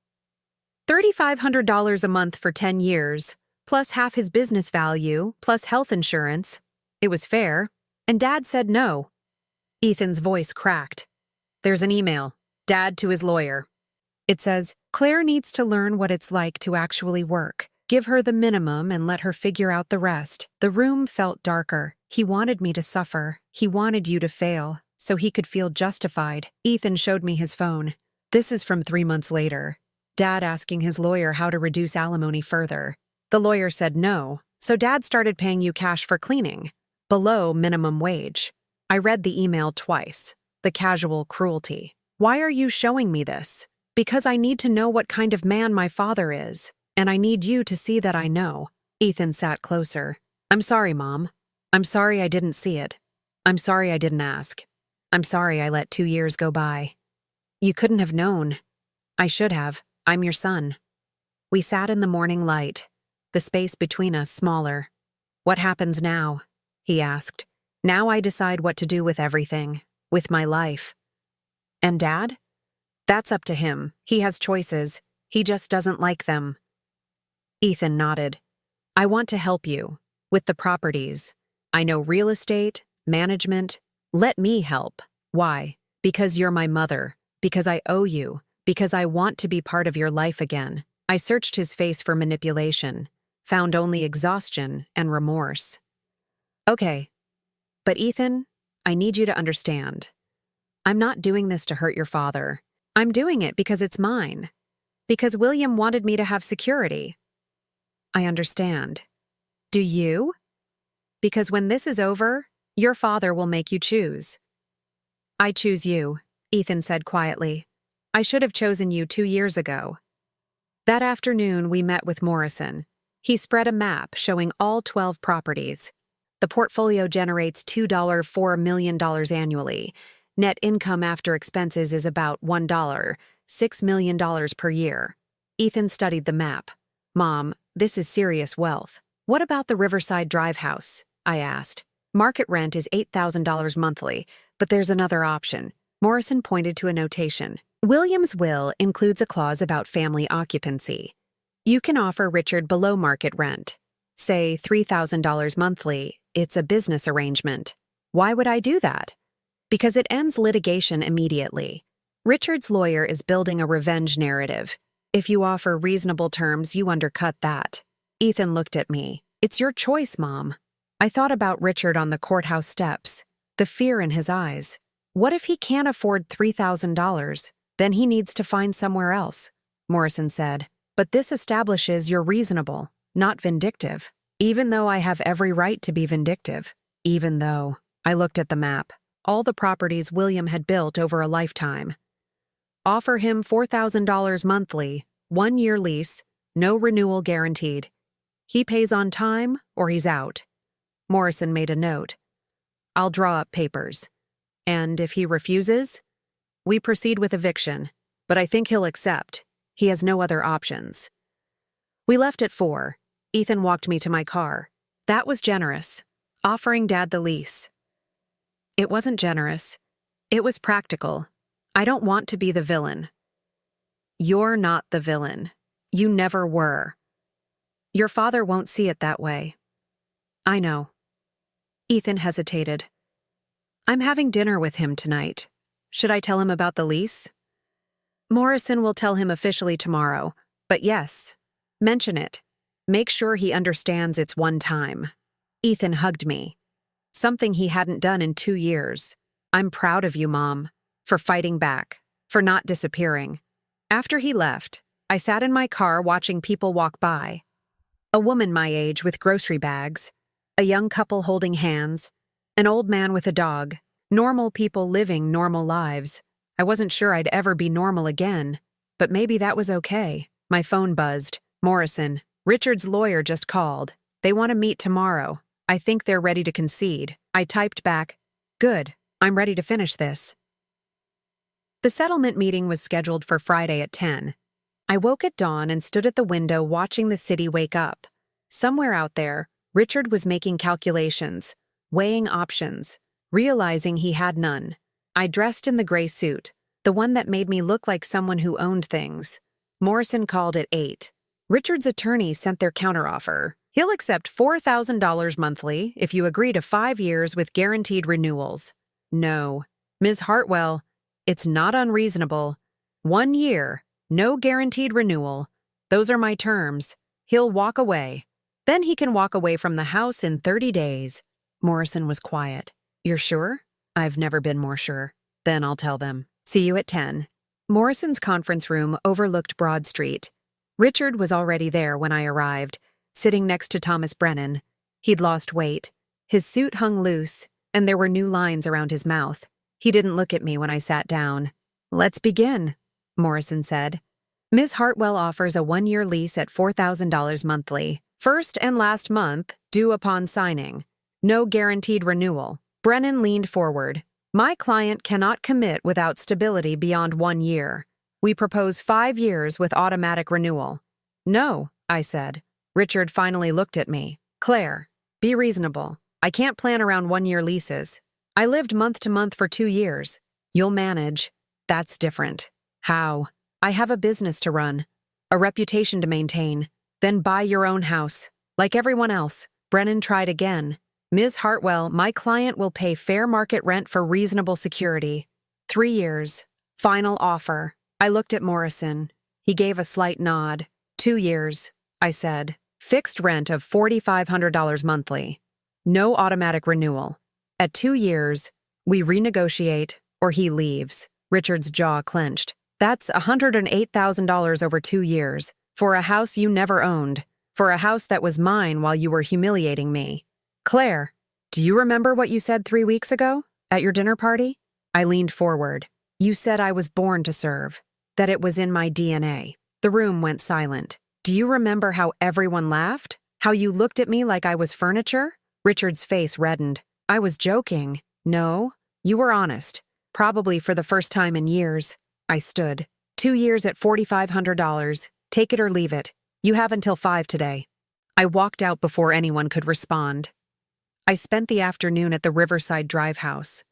$3,500 a month for 10 years, plus half his business value, plus health insurance. It was fair, and Dad said no. Ethan's voice cracked. There's an email, Dad to his lawyer. It says, Claire needs to learn what it's like to actually work. Give her the minimum and let her figure out the rest. The room felt darker. He wanted me to suffer. He wanted you to fail, so he could feel justified. Ethan showed me his phone. This is from 3 months later. Dad asking his lawyer how to reduce alimony further. The lawyer said no, so Dad started paying you cash for cleaning, below minimum wage. I read the email twice. The casual cruelty. Why are you showing me this? Because I need to know what kind of man my father is, and I need you to see that I know. Ethan sat closer. I'm sorry, Mom. I'm sorry I didn't see it. I'm sorry I didn't ask. I'm sorry I let 2 years go by. You couldn't have known. I should have. I'm your son. We sat in the morning light, the space between us smaller. What happens now? He asked. Now I decide what to do with everything, with my life. And Dad? That's up to him. He has choices. He just doesn't like them. Ethan nodded. I want to help you, with the properties. I know real estate, management. Let me help. Why? Because you're my mother. Because I owe you. Because I want to be part of your life again. I searched his face for manipulation, found only exhaustion and remorse. Okay. But Ethan, I need you to understand. I'm not doing this to hurt your father. I'm doing it because it's mine. Because William wanted me to have security. I understand. Do you? Because when this is over, your father will make you choose. I choose you, Ethan said quietly. I should have chosen you 2 years ago. That afternoon, we met with Morrison. He spread a map showing all 12 properties. The portfolio generates $4 million annually. Net income after expenses is about $6 million per year. Ethan studied the map. Mom, this is serious wealth. What about the Riverside Drive house? I asked. Market rent is $8,000 monthly, but there's another option. Morrison pointed to a notation. William's will includes a clause about family occupancy. You can offer Richard below market rent. Say $3,000 monthly. It's a business arrangement. Why would I do that? Because it ends litigation immediately. Richard's lawyer is building a revenge narrative. If you offer reasonable terms, you undercut that. Ethan looked at me. It's your choice, Mom. I thought about Richard on the courthouse steps, the fear in his eyes. What if he can't afford $3,000? Then he needs to find somewhere else, Morrison said. But this establishes you're reasonable, not vindictive. Even though I have every right to be vindictive. Even though. I looked at the map. All the properties William had built over a lifetime. Offer him $4,000 monthly, 1-year lease, no renewal guaranteed. He pays on time or he's out. Morrison made a note. I'll draw up papers. And if he refuses, we proceed with eviction, but I think he'll accept. He has no other options. We left at 4. Ethan walked me to my car. That was generous. Offering Dad the lease. It wasn't generous. It was practical. I don't want to be the villain. You're not the villain. You never were. Your father won't see it that way. I know. Ethan hesitated. I'm having dinner with him tonight. Should I tell him about the lease? Morrison will tell him officially tomorrow, but yes, mention it. Make sure he understands it's one time. Ethan hugged me. Something he hadn't done in 2 years. I'm proud of you, Mom, for fighting back, for not disappearing. After he left, I sat in my car watching people walk by. A woman my age with grocery bags, a young couple holding hands, an old man with a dog, normal people living normal lives. I wasn't sure I'd ever be normal again, but maybe that was okay. My phone buzzed. Morrison, Richard's lawyer just called. They want to meet tomorrow. I think they're ready to concede. I typed back, good, I'm ready to finish this. The settlement meeting was scheduled for Friday at 10. I woke at dawn and stood at the window watching the city wake up. Somewhere out there, Richard was making calculations, weighing options, realizing he had none. I dressed in the gray suit, the one that made me look like someone who owned things. Morrison called at 8. Richard's attorney sent their counteroffer. He'll accept $4,000 monthly if you agree to 5 years with guaranteed renewals. No. Ms. Hartwell, it's not unreasonable. 1 year, no guaranteed renewal. Those are my terms. He'll walk away. Then he can walk away from the house in 30 days. Morrison was quiet. You're sure? I've never been more sure. Then I'll tell them. See you at 10. Morrison's conference room overlooked Broad Street. Richard was already there when I arrived, sitting next to Thomas Brennan. He'd lost weight. His suit hung loose, and there were new lines around his mouth. He didn't look at me when I sat down. Let's begin, Morrison said. Ms. Hartwell offers a 1-year lease at $4,000 monthly. First and last month, due upon signing. No guaranteed renewal. Brennan leaned forward. My client cannot commit without stability beyond 1 year. We propose 5 years with automatic renewal. No, I said. Richard finally looked at me. Claire, be reasonable. I can't plan around 1-year leases. I lived month to month for 2 years. You'll manage. That's different. How? I have a business to run, a reputation to maintain. Then buy your own house. Like everyone else. Brennan tried again. Ms. Hartwell, my client will pay fair market rent for reasonable security. 3 years. Final offer. I looked at Morrison. He gave a slight nod. 2 years, I said. Fixed rent of $4,500 monthly. No automatic renewal. At 2 years, we renegotiate or he leaves. Richard's jaw clenched. That's $108,000 over 2 years. For a house you never owned. For a house that was mine while you were humiliating me. Claire, do you remember what you said 3 weeks ago at your dinner party? I leaned forward. You said I was born to serve, that it was in my DNA. The room went silent. Do you remember how everyone laughed? How you looked at me like I was furniture? Richard's face reddened. I was joking. No, you were honest. Probably for the first time in years. I stood. 2 years at $4,500. Take it or leave it. You have until 5 today. I walked out before anyone could respond. I spent the afternoon at the Riverside Drive house.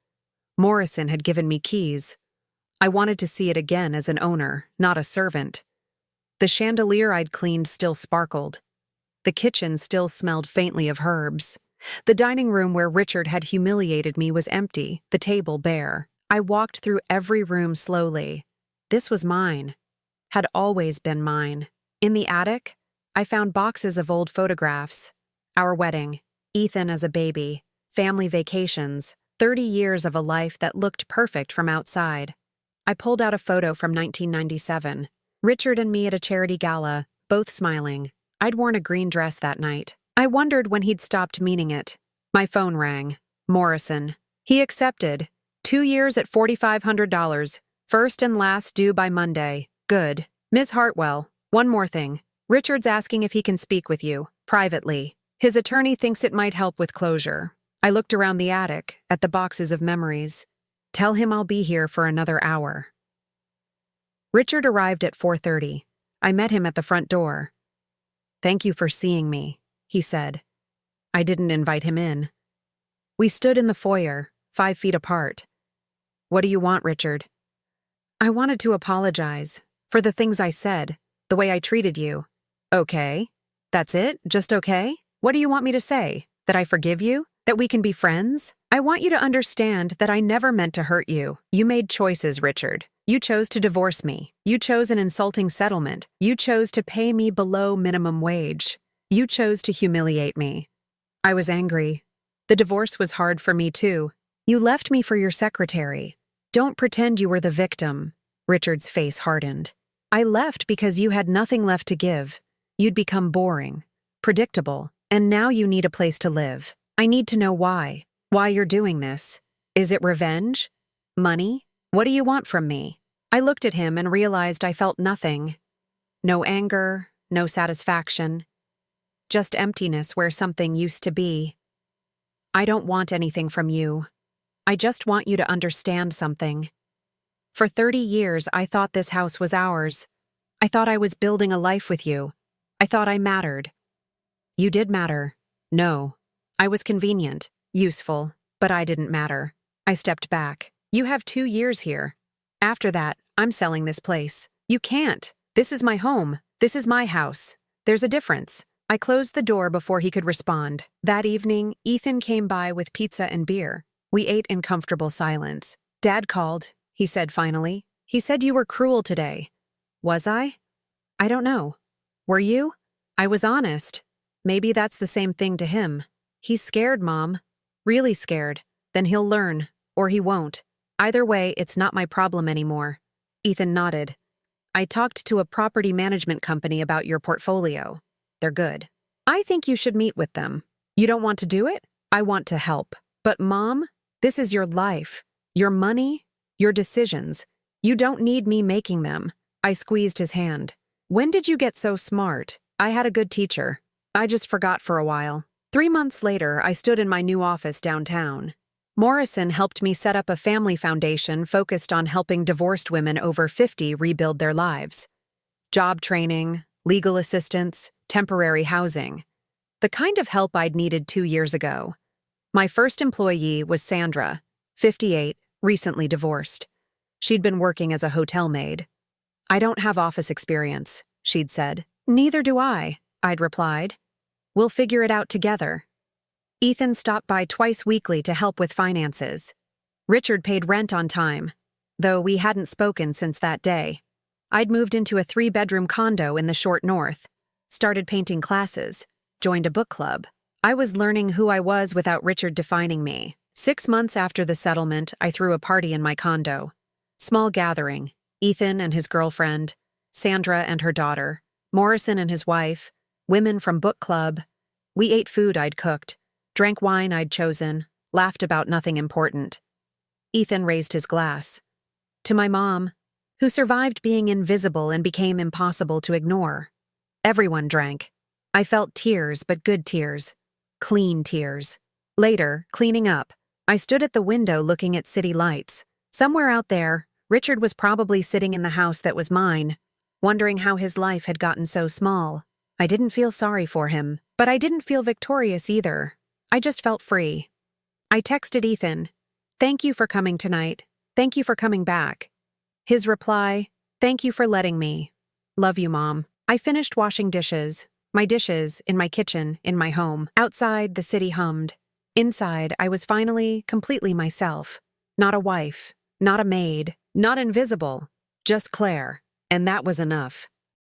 Morrison had given me keys. I wanted to see it again as an owner, not a servant. The chandelier I'd cleaned still sparkled. The kitchen still smelled faintly of herbs. The dining room where Richard had humiliated me was empty, the table bare. I walked through every room slowly. This was mine. Had always been mine. In the attic, I found boxes of old photographs. Our wedding, Ethan as a baby, family vacations, 30 years of a life that looked perfect from outside. I pulled out a photo from 1997. Richard and me at a charity gala, both smiling. I'd worn a green dress that night. I wondered when he'd stopped meaning it. My phone rang. Morrison. He accepted. 2 years at $4,500. First and last due by Monday. Good. Ms. Hartwell, one more thing. Richard's asking if he can speak with you, privately. His attorney thinks it might help with closure. I looked around the attic, at the boxes of memories. Tell him I'll be here for another hour. Richard arrived at 4:30. I met him at the front door. Thank you for seeing me, he said. I didn't invite him in. We stood in the foyer, 5 feet apart. What do you want, Richard? I wanted to apologize for the things I said, the way I treated you. Okay. That's it? Just okay? What do you want me to say? That I forgive you? That we can be friends? I want you to understand that I never meant to hurt you. You made choices, Richard. You chose to divorce me. You chose an insulting settlement. You chose to pay me below minimum wage. You chose to humiliate me. I was angry. The divorce was hard for me too. You left me for your secretary. Don't pretend you were the victim. Richard's face hardened. I left because you had nothing left to give. You'd become boring, predictable, and now you need a place to live. I need to know why. Why you're doing this. Is it revenge? Money? What do you want from me? I looked at him and realized I felt nothing. No anger, no satisfaction. Just emptiness where something used to be. I don't want anything from you. I just want you to understand something. For 30 years, I thought this house was ours. I thought I was building a life with you. I thought I mattered. You did matter. No. I was convenient, useful, but I didn't matter. I stepped back. You have 2 years here. After that, I'm selling this place. You can't. This is my home. This is my house. There's a difference. I closed the door before he could respond. That evening, Ethan came by with pizza and beer. We ate in comfortable silence. Dad called, he said finally. He said you were cruel today. Was I? I don't know. Were you? I was honest. Maybe that's the same thing to him. He's scared, Mom. Really scared. Then he'll learn. Or he won't. Either way, it's not my problem anymore. Ethan nodded. I talked to a property management company about your portfolio. They're good. I think you should meet with them. You don't want to do it? I want to help. But Mom, this is your life. Your money, your decisions. You don't need me making them. I squeezed his hand. When did you get so smart? I had a good teacher. I just forgot for a while. 3 months later, I stood in my new office downtown. Morrison helped me set up a family foundation focused on helping divorced women over 50 rebuild their lives. Job training, legal assistance, temporary housing. The kind of help I'd needed 2 years ago. My first employee was Sandra, 58, recently divorced. She'd been working as a hotel maid. I don't have office experience, she'd said. Neither do I, I'd replied. We'll figure it out together. Ethan stopped by twice weekly to help with finances. Richard paid rent on time, though we hadn't spoken since that day. I'd moved into a 3-bedroom condo in the short north, started painting classes, joined a book club. I was learning who I was without Richard defining me. 6 months after the settlement, I threw a party in my condo. Small gathering, Ethan and his girlfriend, Sandra and her daughter, Morrison and his wife, women from book club. We ate food I'd cooked, drank wine I'd chosen, laughed about nothing important. Ethan raised his glass. To my mom, who survived being invisible and became impossible to ignore. Everyone drank. I felt tears, but good tears. Clean tears. Later, cleaning up, I stood at the window looking at city lights. Somewhere out there, Richard was probably sitting in the house that was mine, wondering how his life had gotten so small. I didn't feel sorry for him, but I didn't feel victorious either. I just felt free. I texted Ethan, "Thank you for coming tonight. Thank you for coming back." His reply, "Thank you for letting me. Love you, Mom." I finished washing dishes. My dishes, in my kitchen, in my home. Outside, the city hummed. Inside, I was finally completely myself. Not a wife, not a maid, not invisible, just Claire. And that was enough.